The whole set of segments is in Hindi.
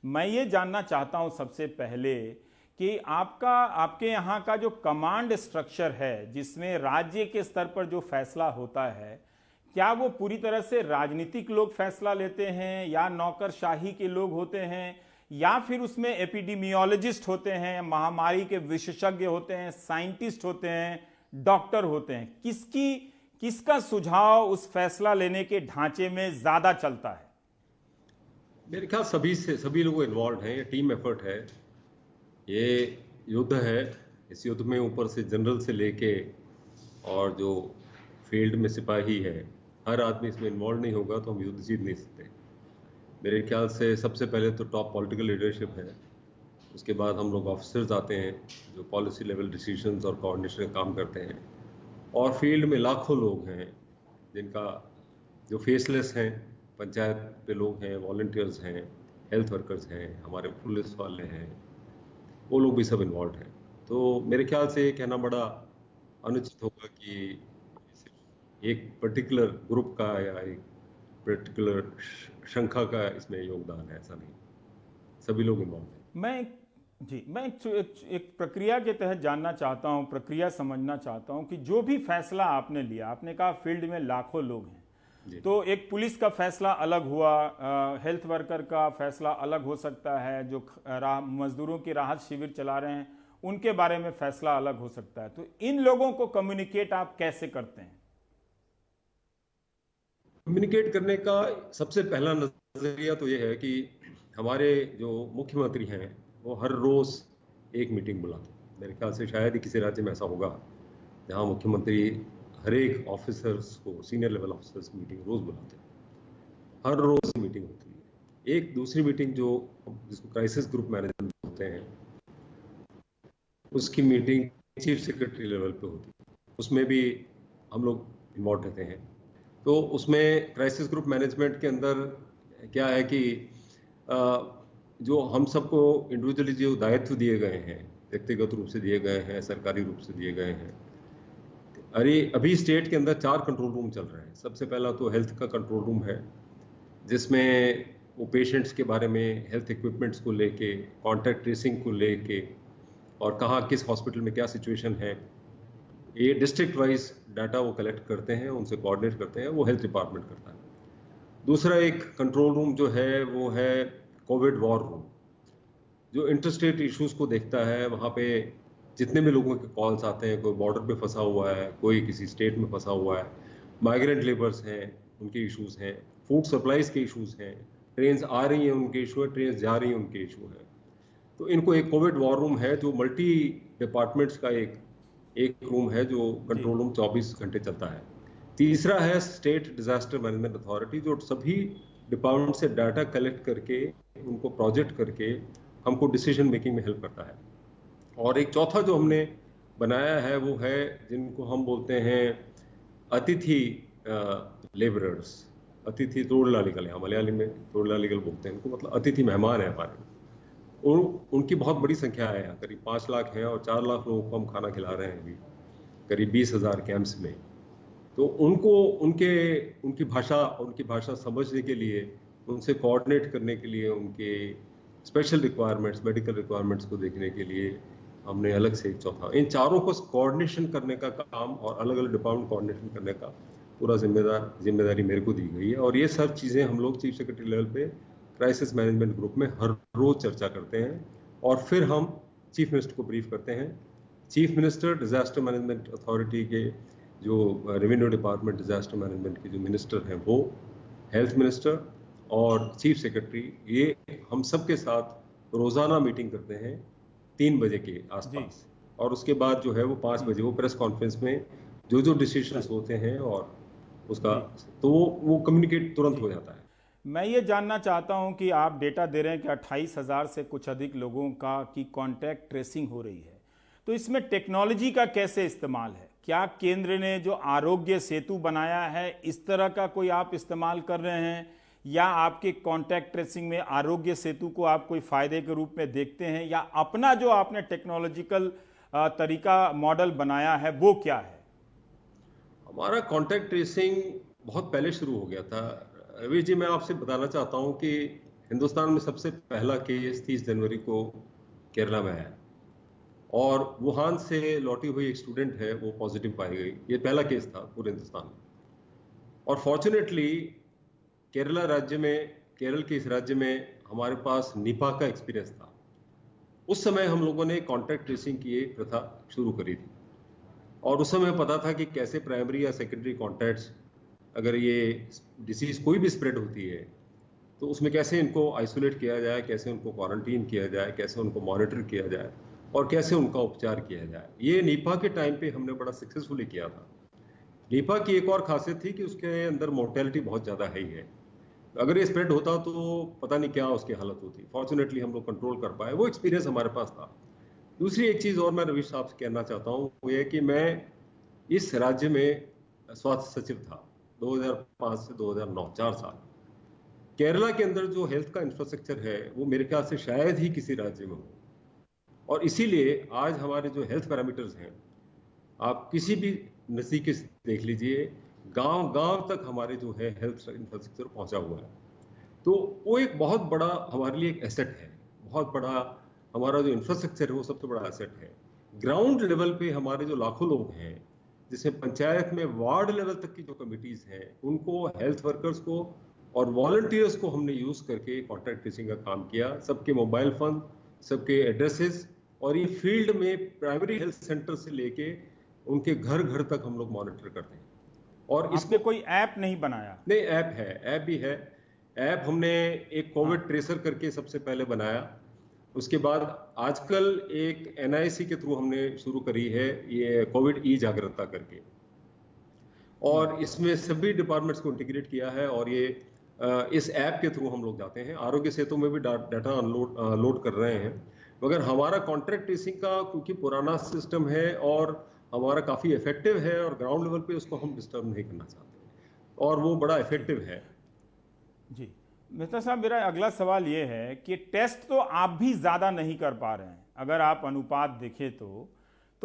मैं ये जानना चाहता हूं सबसे पहले कि आपके यहाँ का जो कमांड स्ट्रक्चर है, जिसमें राज्य के स्तर पर जो फैसला होता है, क्या वो पूरी तरह से राजनीतिक लोग फैसला लेते हैं या नौकरशाही के लोग होते हैं, या फिर उसमें एपिडेमियोलॉजिस्ट होते हैं, महामारी के विशेषज्ञ होते हैं, साइंटिस्ट होते हैं, डॉक्टर होते हैं? किसका सुझाव उस फैसला लेने के ढांचे में ज्यादा चलता है? मेरे ख्याल सभी लोग इन्वॉल्व हैं। ये टीम एफर्ट है, ये युद्ध है। इस युद्ध में ऊपर से जनरल से लेके और जो फील्ड में सिपाही है, हर आदमी इसमें इन्वॉल्व नहीं होगा तो हम युद्ध जीत नहीं सकते। मेरे ख्याल से सबसे पहले तो टॉप पॉलिटिकल लीडरशिप है, उसके बाद हम लोग ऑफिसर्स आते हैं जो पॉलिसी लेवल डिसीजंस और कोऑर्डिनेशन का काम करते हैं, और फील्ड में लाखों लोग हैं जिनका जो फेसलेस हैं, पंचायत पे लोग हैं, वॉलंटियर्स हैं, हेल्थ वर्कर्स हैं, हमारे पुलिस वाले हैं, वो लोग भी सब इन्वॉल्व हैं। तो मेरे ख्याल से ये कहना बड़ा अनुचित होगा कि सिर्फ एक पर्टिकुलर ग्रुप का या एक पर्टिकुलर शंखा का इसमें योगदान है, ऐसा नहीं, सभी लोग इन्वॉल्व हैं। मैं एक प्रक्रिया के तहत जानना चाहता हूं, प्रक्रिया समझना चाहता हूं कि जो भी फैसला आपने लिया, आपने कहा फील्ड में लाखों लोग हैं, तो एक पुलिस का फैसला अलग हुआ, हेल्थ वर्कर का फैसला अलग हो सकता है, जो मजदूरों की राहत शिविर चला रहे हैं उनके बारे में फैसला अलग हो सकता है। तो इन लोगों को कम्युनिकेट आप कैसे करते हैं? कम्युनिकेट करने का सबसे पहला नजरिया तो ये है कि हमारे जो मुख्यमंत्री हैं वो हर रोज एक मीटिंग बुलाते हैं। मेरे ख्याल से शायद ही किसी राज्य में ऐसा होगा जहां मुख्यमंत्री हर एक ऑफिसर्स को, सीनियर लेवल ऑफिसर्स की मीटिंग रोज बुलाते हैं। हर रोज मीटिंग होती है। एक दूसरी मीटिंग जिसको क्राइसिस ग्रुप मैनेजमेंट होते हैं, उसकी मीटिंग चीफ सेक्रेटरी लेवल पे होती है, उसमें भी हम लोग इन्वॉल्व रहते हैं। तो उसमें क्राइसिस ग्रुप मैनेजमेंट के अंदर क्या है कि जो हम सबको इंडिविजुअली जो दायित्व दिए गए हैं, व्यक्तिगत रूप से दिए गए हैं, सरकारी रूप से दिए गए हैं, अभी स्टेट के अंदर 4 कंट्रोल रूम चल रहे हैं। सबसे पहला तो हेल्थ का कंट्रोल रूम है, जिसमें वो पेशेंट्स के बारे में, हेल्थ इक्विपमेंट्स को लेके, कॉन्टैक्ट ट्रेसिंग को लेके, और कहाँ किस हॉस्पिटल में क्या सिचुएशन है, ये डिस्ट्रिक्ट वाइज डाटा वो कलेक्ट करते हैं, उनसे कोऑर्डिनेट करते हैं, वो हेल्थ डिपार्टमेंट करता है। दूसरा एक कंट्रोल रूम जो है वो है कोविड वॉर रूम, जो इंटरस्टेट इश्यूज को देखता है। वहाँ पे जितने भी लोगों के कॉल्स आते हैं, कोई बॉर्डर पे फंसा हुआ है, कोई किसी स्टेट में फंसा हुआ है, माइग्रेंट लेबर्स हैं, उनके इश्यूज हैं, फूड सप्लाईज के इश्यूज हैं, ट्रेन्स आ रही हैं उनके इशू है, ट्रेन्स जा रही हैं उनके इशू है। तो इनको एक कोविड वॉर रूम है जो मल्टी डिपार्टमेंट्स का एक रूम है, जो कंट्रोल रूम 24 घंटे चलता है। तीसरा है स्टेट डिजास्टर मैनेजमेंट अथॉरिटी, जो सभी डिपार्टमेंट से डाटा कलेक्ट करके उनको प्रोजेक्ट करके हमको डिसीजन मेकिंग में हेल्प करता है। और एक चौथा जो हमने बनाया है वो है जिनको हम बोलते हैं अतिथि लेबरर्स, अतिथि तोड़लालिकल है, मलयाली में तोड़लालिकल बोलते हैं इनको, मतलब अतिथि मेहमान है हमारे। उनकी बहुत बड़ी संख्या है, करीब 5 लाख है और 4 लाख लोगों को हम खाना खिला रहे हैं अभी, करीब 20,000 कैंप्स में। तो उनको उनकी भाषा समझने के लिए, उनसे कोऑर्डिनेट करने के लिए, उनके स्पेशल रिक्वायरमेंट्स, मेडिकल रिक्वायरमेंट्स को देखने के लिए हमने अलग से एक चौथा, इन चारों को कोऑर्डिनेशन करने का काम और अलग अलग डिपार्टमेंट कोऑर्डिनेशन करने का पूरा जिम्मेदारी मेरे को दी गई है। और ये सब चीज़ें हम लोग चीफ सेक्रेटरी लेवल पे क्राइसिस मैनेजमेंट ग्रुप में हर रोज चर्चा करते हैं, और फिर हम चीफ मिनिस्टर को ब्रीफ करते हैं। Chief minister, disaster management authority के जो रेवेन्यू डिपार्टमेंट डिजास्टर मैनेजमेंट के जो मिनिस्टर हैं वो, हेल्थ मिनिस्टर और चीफ सेक्रेटरी, ये हम सब के साथ रोजाना मीटिंग करते हैं 3 बजे के आसपास, और उसके बाद जो है वो 5 बजे वो प्रेस कॉन्फ्रेंस में जो डिसीजंस होते हैं और उसका तो वो कम्युनिकेट तुरंत हो जाता है। मैं ये जानना चाहता हूं कि आप डेटा दे रहे हैं कि 28,000 से कुछ अधिक लोगों की कॉन्टैक्ट ट्रेसिंग हो रही है, तो इसमें टेक्नोलॉजी का कैसे इस्तेमाल है? क्या केंद्र ने जो आरोग्य सेतु बनाया है, इस तरह का कोई आप इस्तेमाल कर रहे हैं, या आपके कॉन्टैक्ट ट्रेसिंग में आरोग्य सेतु को आप कोई फायदे के रूप में देखते हैं, या अपना जो आपने टेक्नोलॉजिकल तरीका मॉडल बनाया है वो क्या है? हमारा कॉन्टैक्ट ट्रेसिंग बहुत पहले शुरू हो गया था। रवि जी, मैं आपसे बताना चाहता हूं कि हिंदुस्तान में सबसे पहला केस 30 जनवरी को केरला में आया और वुहान से लौटी हुई एक स्टूडेंट है वो पॉजिटिव पाई गई। ये पहला केस था पूरे हिंदुस्तान में। और फॉर्चुनेटली केरल के इस राज्य में हमारे पास निपा का एक्सपीरियंस था। उस समय हम लोगों ने कॉन्टैक्ट ट्रेसिंग की एक प्रथा शुरू करी थी और उस समय पता था कि कैसे प्राइमरी या सेकेंडरी कॉन्टैक्ट्स, अगर ये डिसीज कोई भी स्प्रेड होती है तो उसमें कैसे इनको आइसोलेट किया जाए, कैसे उनको क्वारंटीन किया जाए, कैसे उनको मॉनिटर किया जाए और कैसे उनका उपचार किया जाए। ये निपा के टाइम पे हमने बड़ा सक्सेसफुली किया था। निपा की एक और खासियत थी कि उसके अंदर मोर्टेलिटी बहुत ज़्यादा हाई है। अगर ये स्प्रेड होता तो पता नहीं क्या उसकी हालत होती। फॉर्चुनेटली हम लोग कंट्रोल कर पाए, वो एक्सपीरियंस हमारे पास था। दूसरी एक चीज़ और मैं रवीश साहब से कहना चाहता हूँ वो ये कि मैं इस राज्य में स्वास्थ्य सचिव था 2005 से 2009, 4 साल। केरला के अंदर जो हेल्थ का इंफ्रास्ट्रक्चर है वो मेरे ख्याल से शायद ही किसी राज्य में हो और इसीलिए आज हमारे जो हेल्थ पैरामीटर्स हैं, आप किसी भी नज़दीकी से देख लीजिए, गांव गांव तक हमारे जो है हेल्थ इंफ्रास्ट्रक्चर पहुंचा हुआ है। तो वो एक बहुत बड़ा हमारे लिए एक एसेट है, बहुत बड़ा हमारा जो इंफ्रास्ट्रक्चर है वो सबसे बड़ा एसेट है। ग्राउंड लेवल पे हमारे जो लाखों लोग हैं, जिसमें पंचायत में वार्ड लेवल तक की जो कमिटीज हैं, उनको, हेल्थ वर्कर्स को और वॉलंटियर्स को हमने यूज करके कॉन्टैक्ट ट्रेसिंग का काम किया। सबके मोबाइल फोन, सबके एड्रेसेस और ये फील्ड में प्राइमरी हेल्थ सेंटर से लेके उनके घर घर तक हम लोग मॉनिटर करते हैं। और इसमें कोई ऐप नहीं बनाया? नहीं, ऐप है, ऐप भी है। ऐप हमने एक कोविड ट्रेसर करके सबसे पहले बनाया। उसके बाद आजकल एक एनआईसी के थ्रू हमने शुरू करी है ये कोविड ई जागरूकता करके, और इसमें सभी डिपार्टमेंट्स को इंटीग्रेट किया है और ये इस ऐप के थ्रू हम लोग जाते हैं। आरोग्य सेतु में भी डाटा लोड कर रहे हैं, मगर हमारा कॉन्ट्रैक्ट ट्रेसिंग का क्योंकि पुराना सिस्टम है और हमारा काफ़ी इफेक्टिव है और ग्राउंड लेवल पे उसको हम डिस्टर्ब नहीं करना चाहते और वो बड़ा इफेक्टिव है। जी मिस्टर साहब, मेरा अगला सवाल ये है कि टेस्ट तो आप भी ज़्यादा नहीं कर पा रहे हैं, अगर आप अनुपात देखें तो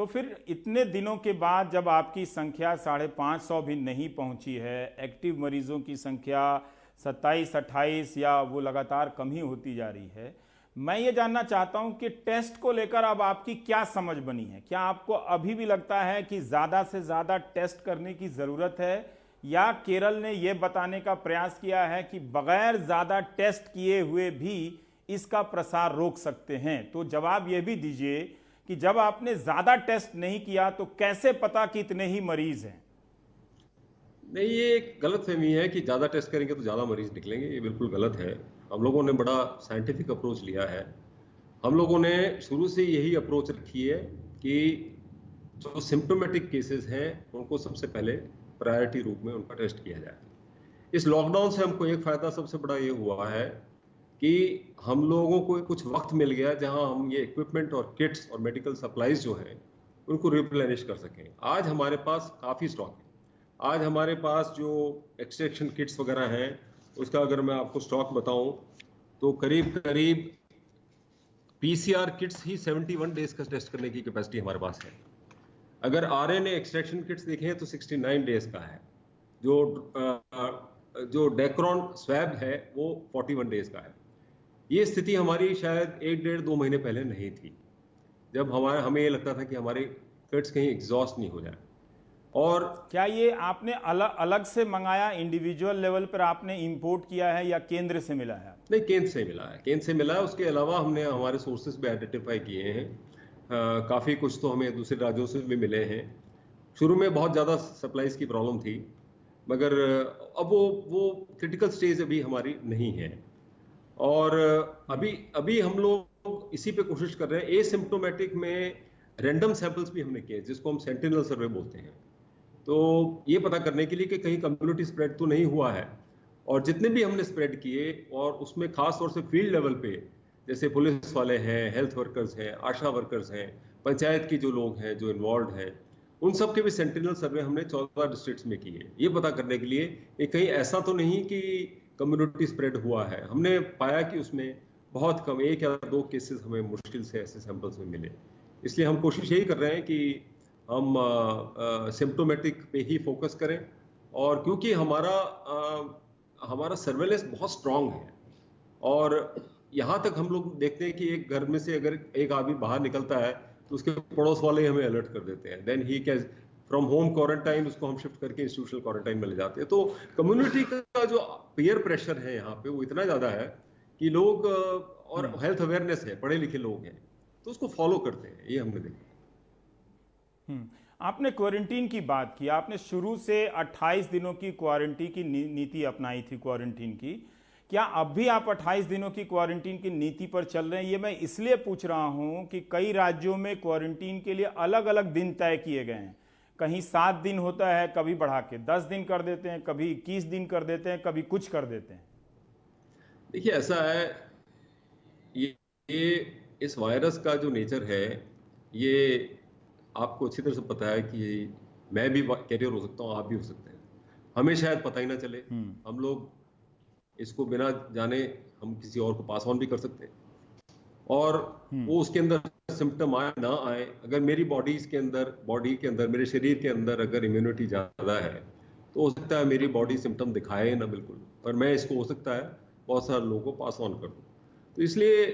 फिर इतने दिनों के बाद जब आपकी संख्या 550 भी नहीं पहुंची है, एक्टिव मरीजों की संख्या 27-28 या वो लगातार कम ही होती जा रही है, मैं ये जानना चाहता हूं कि टेस्ट को लेकर अब आपकी क्या समझ बनी है? क्या आपको अभी भी लगता है कि ज़्यादा से ज़्यादा टेस्ट करने की ज़रूरत है, या केरल ने यह बताने का प्रयास किया है कि बगैर ज़्यादा टेस्ट किए हुए भी इसका प्रसार रोक सकते हैं? तो जवाब यह भी दीजिए कि जब आपने ज़्यादा टेस्ट नहीं किया तो कैसे पता कि इतने ही मरीज हैं? नहीं, ये एक गलत फहमी है कि ज़्यादा टेस्ट करेंगे तो ज़्यादा मरीज निकलेंगे। ये बिल्कुल गलत है। हम लोगों ने बड़ा साइंटिफिक अप्रोच लिया है। हम लोगों ने शुरू से यही अप्रोच रखी है कि जो सिम्टोमेटिक केसेस हैं उनको सबसे पहले प्रायोरिटी रूप में उनका टेस्ट किया जाए। इस लॉकडाउन से हमको एक फ़ायदा सबसे बड़ा ये हुआ है कि हम लोगों को कुछ वक्त मिल गया जहां हम ये इक्विपमेंट और किट्स और मेडिकल सप्लाईज जो हैं उनको रिप्लेनिश कर सकें। आज हमारे पास काफ़ी स्टॉक है। आज हमारे पास जो एक्सट्रैक्शन किट्स वगैरह हैं उसका अगर मैं आपको स्टॉक बताऊं तो करीब करीब पीसीआर किट्स ही 71 डेज का टेस्ट करने की कैपेसिटी हमारे पास है। अगर आरएनए एक्सट्रैक्शन किट्स देखें तो 69 डेज का है। जो डेक्रॉन स्वैब है वो 41 डेज का है। ये स्थिति हमारी शायद 1-1.5-2 महीने पहले नहीं थी, जब हमें ये लगता था कि हमारे किट्स कहीं एग्जॉस्ट नहीं हो जाए। और क्या ये आपने अलग से मंगाया, इंडिविजुअल लेवल पर आपने इंपोर्ट किया है, या केंद्र से मिला है? नहीं, केंद्र से मिला है, केंद्र से मिला है। उसके अलावा हमने हमारे सोर्सेज भी आइडेंटिफाई किए हैं। काफ़ी कुछ तो हमें दूसरे राज्यों से भी मिले हैं। शुरू में बहुत ज़्यादा सप्लाईज की प्रॉब्लम थी, मगर अब वो क्रिटिकल स्टेज अभी हमारी नहीं है। और अभी हम लोग इसी पे कोशिश कर रहे हैं। एसिम्प्टोमेटिक में रैंडम सैंपल्स भी हमने किए, जिसको हम सेंटिनल सर्वे बोलते हैं, तो ये पता करने के लिए कि कहीं कम्युनिटी स्प्रेड तो नहीं हुआ है। और जितने भी हमने स्प्रेड किए, और उसमें खास तौर से फील्ड लेवल पे, जैसे पुलिस वाले हैं, हेल्थ वर्कर्स हैं, आशा वर्कर्स हैं, पंचायत के जो लोग हैं जो इन्वॉल्व हैं, उन सब के भी सेंटिनल सर्वे हमने 14 डिस्ट्रिक्ट्स में किए, ये पता करने के लिए कि कहीं ऐसा तो नहीं कि कम्युनिटी स्प्रेड हुआ है। हमने पाया कि उसमें बहुत कम 1 या 2 केसेस हमें मुश्किल से ऐसे सैंपल्स में मिले। इसलिए हम कोशिश यही कर रहे हैं कि हम सिम्प्टोमेटिक पे ही फोकस करें। और क्योंकि हमारा सर्वेलेंस बहुत स्ट्रांग है, और यहाँ तक हम लोग देखते हैं कि एक घर में से अगर एक आदमी बाहर निकलता है तो उसके पड़ोस वाले ही हमें अलर्ट कर देते हैं, then he can from home quarantine उसको हम शिफ्ट करके इंस्टीट्यूशनल क्वारंटाइन में ले जाते हैं। तो कम्युनिटी का जो पीयर प्रेशर है यहाँ पे वो इतना ज्यादा है कि लोग और हेल्थ अवेयरनेस है, पढ़े लिखे लोग हैं तो उसको फॉलो करते हैं, ये हमने देखा। आपने क्वारंटीन की बात की, आपने शुरू से 28 दिनों की क्वारंटीन की नीति अपनाई थी क्वारंटीन की। क्या अब भी आप 28 दिनों की क्वारंटीन की नीति पर चल रहे हैं? ये मैं इसलिए पूछ रहा हूं कि कई राज्यों में क्वारंटीन के लिए अलग अलग दिन तय किए गए हैं। कहीं 7 दिन होता है, कभी बढ़ा के 10 दिन कर देते हैं, कभी 21 दिन कर देते हैं, कभी कुछ कर देते हैं। देखिए ऐसा है, ये इस वायरस का जो नेचर है, ये आपको अच्छी तरह से पता है कि मैं भी कैरियर हो सकता हूँ, आप भी हो सकते हैं, हमें शायद पता ही ना चले। हम लोग इसको बिना जाने हम किसी और को पास ऑन भी कर सकते हैं, और वो उसके अंदर सिम्टम आए ना आए, अगर मेरी बॉडी के अंदर मेरे शरीर के अंदर अगर इम्यूनिटी ज्यादा है तो हो सकता है मेरी बॉडी सिम्टम दिखाए ना बिल्कुल, और मैं इसको हो सकता है बहुत सारे लोगों को पास ऑन कर दूं। तो इसलिए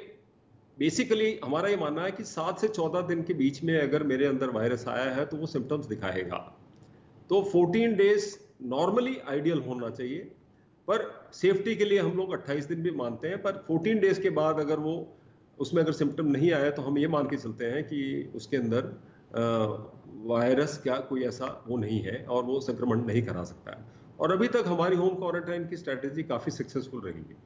बेसिकली हमारा ये मानना है कि 7 से 14 दिन के बीच में अगर मेरे अंदर वायरस आया है तो वो सिम्टम्स दिखाएगा, तो 14 डेज नॉर्मली आइडियल होना चाहिए। पर सेफ्टी के लिए हम लोग 28 दिन भी मानते हैं, पर 14 डेज के बाद अगर वो उसमें अगर सिम्टम नहीं आया तो हम ये मान के चलते हैं कि उसके अंदर वायरस क्या कोई ऐसा वो नहीं है और वो संक्रमण नहीं करा सकता है। और अभी तक हमारी होम क्वारंटाइन की स्ट्रैटेजी काफी सक्सेसफुल रही है।